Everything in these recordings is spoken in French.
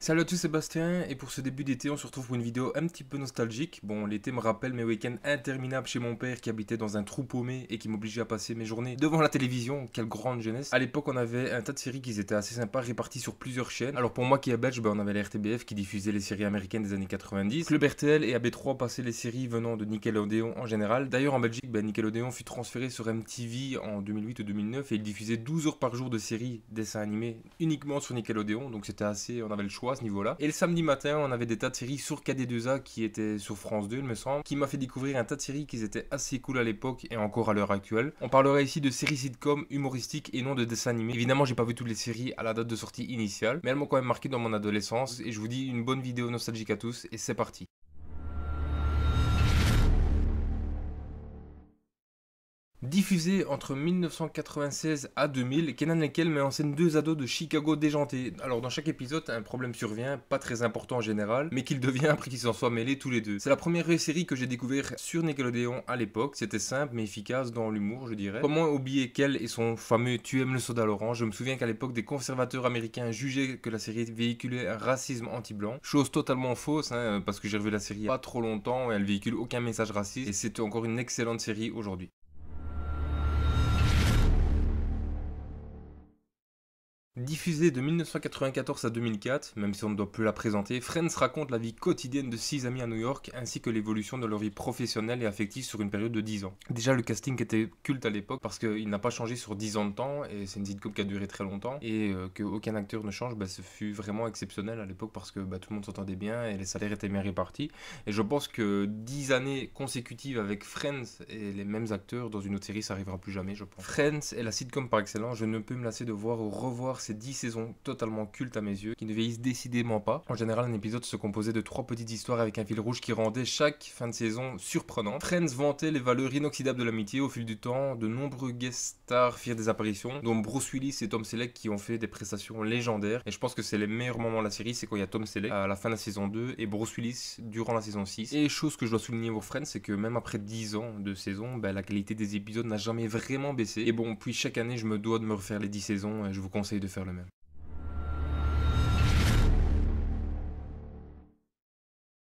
Salut à tous, Sébastien, et pour ce début d'été on se retrouve pour une vidéo un petit peu nostalgique. Bon, l'été me rappelle mes week-ends interminables chez mon père qui habitait dans un trou paumé et qui m'obligeait à passer mes journées devant la télévision. Quelle grande jeunesse. À l'époque on avait un tas de séries qui étaient assez sympas réparties sur plusieurs chaînes. Alors pour moi qui est belge, on avait la RTBF qui diffusait les séries américaines des années 90. Club RTL et AB3 passaient les séries venant de Nickelodeon en général. D'ailleurs en Belgique, Nickelodeon fut transféré sur MTV en 2008 ou 2009 et il diffusait 12 heures par jour de séries, dessins animés uniquement sur Nickelodeon. Donc c'était assez, on avait le choix à ce niveau-là. Et le samedi matin, on avait des tas de séries sur KD2A qui étaient sur France 2, il me semble, qui m'a fait découvrir un tas de séries qui étaient assez cool à l'époque et encore à l'heure actuelle. On parlera ici de séries sitcom humoristiques et non de dessins animés. Évidemment, j'ai pas vu toutes les séries à la date de sortie initiale, mais elles m'ont quand même marqué dans mon adolescence et je vous dis une bonne vidéo nostalgique à tous et c'est parti. Diffusé entre 1996 à 2000, Kenan Nickel met en scène deux ados de Chicago déjantés. Alors dans chaque épisode, un problème survient, pas très important en général, mais qu'il devient après qu'ils s'en soient mêlés tous les deux. C'est la première vraie série que j'ai découvert sur Nickelodeon à l'époque, c'était simple mais efficace dans l'humour je dirais. Comment oublier Kel et son fameux Tu aimes le soda Laurent. Je me souviens qu'à l'époque des conservateurs américains jugeaient que la série véhiculait un racisme anti-blanc. Chose totalement fausse, parce que j'ai revu la série il y a pas trop longtemps et elle véhicule aucun message raciste et c'est encore une excellente série aujourd'hui. Diffusée de 1994 à 2004, même si on ne doit plus la présenter, Friends raconte la vie quotidienne de 6 amis à New York ainsi que l'évolution de leur vie professionnelle et affective sur une période de 10 ans. Déjà le casting était culte à l'époque parce qu'il n'a pas changé sur 10 ans de temps et c'est une sitcom qui a duré très longtemps et qu'aucun acteur ne change, ce fut vraiment exceptionnel à l'époque parce que tout le monde s'entendait bien et les salaires étaient bien répartis. Et je pense que 10 années consécutives avec Friends et les mêmes acteurs dans une autre série ça arrivera plus jamais je pense. Friends est la sitcom par excellence, je ne peux me lasser de voir ou revoir ces 10 saisons totalement cultes à mes yeux, qui ne vieillissent décidément pas. En général, un épisode se composait de 3 petites histoires avec un fil rouge qui rendait chaque fin de saison surprenante. Friends vantait les valeurs inoxydables de l'amitié au fil du temps, de nombreux guest stars firent des apparitions, dont Bruce Willis et Tom Selleck qui ont fait des prestations légendaires. Et je pense que c'est les meilleurs moments de la série, c'est quand il y a Tom Selleck à la fin de la saison 2 et Bruce Willis durant la saison 6. Et chose que je dois souligner pour Friends, c'est que même après 10 ans de saison, la qualité des épisodes n'a jamais vraiment baissé. Et bon, puis chaque année, je me dois de me refaire les 10 saisons et je vous conseille de faire le même.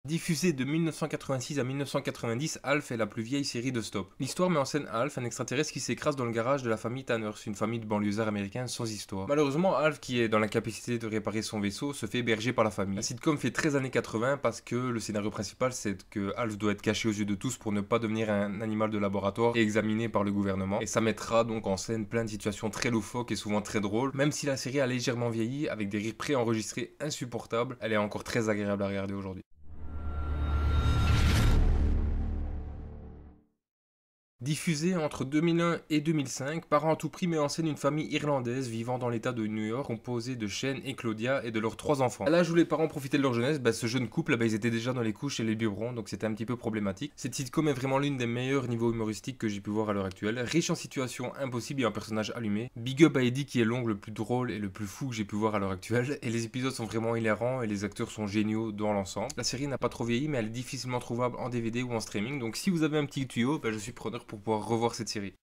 Diffusée de 1986 à 1990, Alf est la plus vieille série de Stop. L'histoire met en scène Alf, un extraterrestre qui s'écrase dans le garage de la famille Tanners, une famille de banlieusards américains sans histoire. Malheureusement, Alf, qui est dans l'incapacité de réparer son vaisseau, se fait héberger par la famille. La sitcom fait très années 80 parce que le scénario principal c'est que Alf doit être caché aux yeux de tous pour ne pas devenir un animal de laboratoire et examiné par le gouvernement. Et ça mettra donc en scène plein de situations très loufoques et souvent très drôles. Même si la série a légèrement vieilli, avec des rires préenregistrés insupportables, elle est encore très agréable à regarder aujourd'hui. Diffusée entre 2001 et 2005, Parents à tout prix met en scène une famille irlandaise vivant dans l'état de New York, composée de Shane et Claudia et de leurs 3 enfants. À l'âge où les parents profitaient de leur jeunesse, ce jeune couple, ils étaient déjà dans les couches et les biberons, donc c'était un petit peu problématique. Cette sitcom est vraiment l'une des meilleurs niveaux humoristiques que j'ai pu voir à l'heure actuelle, riche en situations impossibles et en personnages allumés. Big up à Eddie qui est l'ongle le plus drôle et le plus fou que j'ai pu voir à l'heure actuelle, et les épisodes sont vraiment hilarants et les acteurs sont géniaux dans l'ensemble. La série n'a pas trop vieilli, mais elle est difficilement trouvable en DVD ou en streaming, donc si vous avez un petit tuyau, je suis preneur pour pouvoir revoir cette série.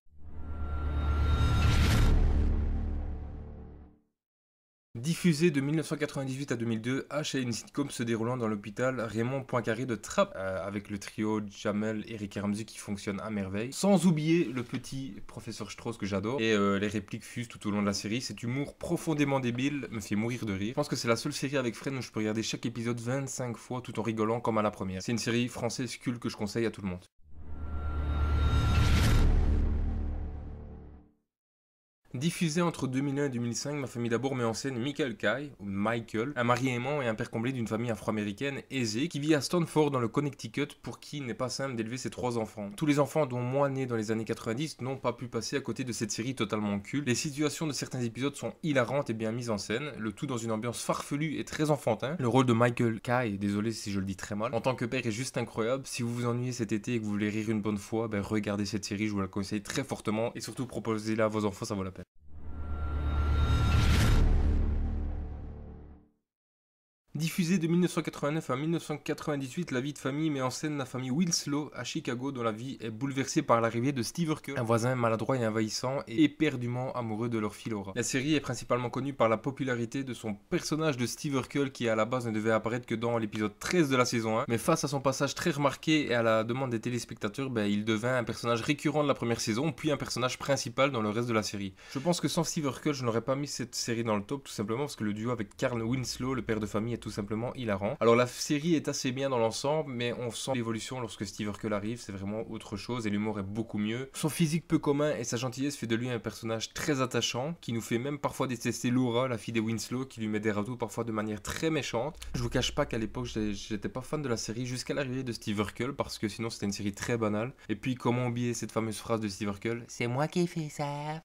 Diffusée de 1998 à 2002, H est une sitcom se déroulant dans l'hôpital Raymond Poincaré de Trappes, avec le trio Jamel, Eric et Ramsey qui fonctionne à merveille. Sans oublier le petit professeur Strauss que j'adore, et les répliques fusent tout au long de la série. Cet humour profondément débile me fait mourir de rire. Je pense que c'est la seule série avec Friends où je peux regarder chaque épisode 25 fois tout en rigolant comme à la première. C'est une série française culte que je conseille à tout le monde. Diffusée entre 2001 et 2005, ma famille d'abord met en scène Michael Kay, ou Michael, un mari aimant et un père comblé d'une famille afro-américaine aisée qui vit à Stanford dans le Connecticut pour qui il n'est pas simple d'élever ses 3 enfants. Tous les enfants dont moi né dans les années 90 n'ont pas pu passer à côté de cette série totalement culte. Les situations de certains épisodes sont hilarantes et bien mises en scène, le tout dans une ambiance farfelue et très enfantin. Le rôle de Michael Kay, désolé si je le dis très mal, en tant que père est juste incroyable. Si vous vous ennuyez cet été et que vous voulez rire une bonne fois, regardez cette série, je vous la conseille très fortement et surtout proposez-la à vos enfants, ça vaut la peine. Diffusée de 1989 à 1998, La vie de famille met en scène la famille Winslow à Chicago dont la vie est bouleversée par l'arrivée de Steve Urkel, un voisin maladroit et envahissant et éperdument amoureux de leur fille Laura. La série est principalement connue par la popularité de son personnage de Steve Urkel qui à la base ne devait apparaître que dans l'épisode 13 de la saison 1, mais face à son passage très remarqué et à la demande des téléspectateurs, il devint un personnage récurrent de la première saison, puis un personnage principal dans le reste de la série. Je pense que sans Steve Urkel, je n'aurais pas mis cette série dans le top, tout simplement parce que le duo avec Carl Winslow, le père de famille, est tout simplement hilarant. Alors la série est assez bien dans l'ensemble, mais on sent l'évolution lorsque Steve Urkel arrive, c'est vraiment autre chose et l'humour est beaucoup mieux. Son physique peu commun et sa gentillesse fait de lui un personnage très attachant, qui nous fait même parfois détester Laura, la fille des Winslow, qui lui met des ratours parfois de manière très méchante. Je vous cache pas qu'à l'époque j'étais pas fan de la série jusqu'à l'arrivée de Steve Urkel, parce que sinon c'était une série très banale. Et puis comment oublier cette fameuse phrase de Steve Urkel, c'est moi qui ai fait ça.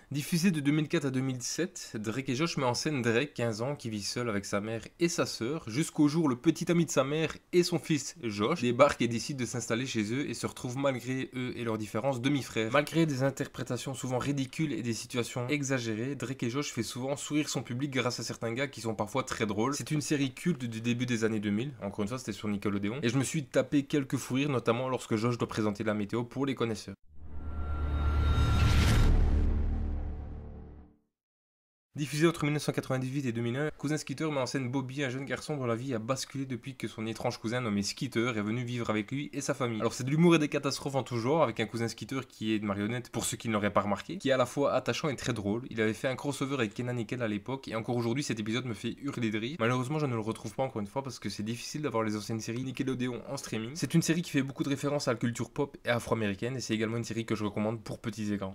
Diffusé de 2004 à 2007, Drake et Josh met en scène Drake, 15 ans, qui vit seul avec sa mère et sa sœur, jusqu'au jour où le petit ami de sa mère et son fils Josh débarquent et décident de s'installer chez eux et se retrouvent malgré eux et leurs différences demi-frères. Malgré des interprétations souvent ridicules et des situations exagérées, Drake et Josh fait souvent sourire son public grâce à certains gars qui sont parfois très drôles. C'est une série culte du début des années 2000, encore une fois c'était sur Nickelodeon, et je me suis tapé quelques fous rires, notamment lorsque Josh doit présenter la météo pour les connaisseurs. Diffusé entre 1998 et 2001, Cousin Skeeter met en scène Bobby, un jeune garçon dont la vie a basculé depuis que son étrange cousin nommé Skeeter est venu vivre avec lui et sa famille. Alors c'est de l'humour et des catastrophes en tout genre, avec un cousin Skeeter qui est une marionnette, pour ceux qui ne l'auraient pas remarqué, qui est à la fois attachant et très drôle. Il avait fait un crossover avec Kenan et Kel à l'époque, et encore aujourd'hui cet épisode me fait hurler de rire. Malheureusement je ne le retrouve pas encore une fois parce que c'est difficile d'avoir les anciennes séries Nickelodeon en streaming. C'est une série qui fait beaucoup de références à la culture pop et afro-américaine, et c'est également une série que je recommande pour petits écrans.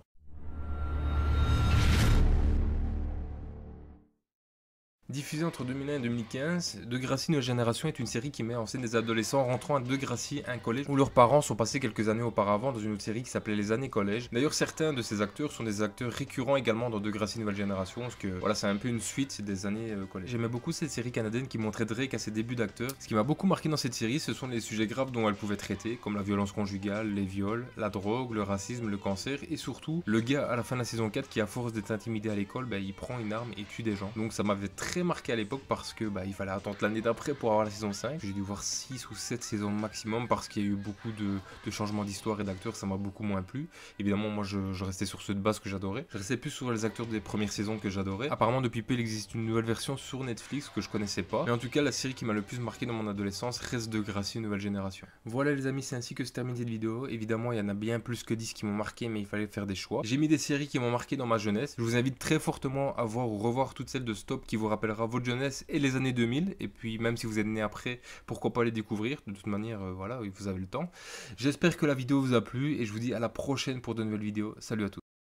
Diffusée entre 2001 et 2015, Degrassi Nouvelle Génération est une série qui met en scène des adolescents rentrant à Degrassi, un collège où leurs parents sont passés quelques années auparavant dans une autre série qui s'appelait Les Années Collège. D'ailleurs, certains de ces acteurs sont des acteurs récurrents également dans Degrassi Nouvelle Génération, parce que voilà, c'est un peu une suite des années collège. J'aimais beaucoup cette série canadienne qui montrait Drake à ses débuts d'acteur. Ce qui m'a beaucoup marqué dans cette série, ce sont les sujets graves dont elle pouvait traiter, comme la violence conjugale, les viols, la drogue, le racisme, le cancer, et surtout le gars à la fin de la saison 4 qui, à force d'être intimidé à l'école, il prend une arme et tue des gens. Donc ça m'avait très marqué à l'époque parce que il fallait attendre l'année d'après pour avoir la saison 5. J'ai dû voir 6 ou 7 saisons maximum parce qu'il y a eu beaucoup de changements d'histoire et d'acteurs, ça m'a beaucoup moins plu. Évidemment, moi je restais sur ceux de base que j'adorais. Je restais plus sur les acteurs des premières saisons que j'adorais. Apparemment, depuis peu, il existe une nouvelle version sur Netflix que je connaissais pas. Mais en tout cas, la série qui m'a le plus marqué dans mon adolescence reste Degrassi Nouvelle Génération. Voilà les amis, c'est ainsi que se termine cette vidéo. Évidemment, il y en a bien plus que 10 qui m'ont marqué, mais il fallait faire des choix. J'ai mis des séries qui m'ont marqué dans ma jeunesse. Je vous invite très fortement à voir ou revoir toutes celles de Stop qui vous rappellera votre jeunesse et les années 2000, et puis même si vous êtes né après, pourquoi pas les découvrir. De toute manière, voilà, vous avez le temps. J'espère que la vidéo vous a plu et je vous dis à la prochaine pour de nouvelles vidéos. Salut à tous.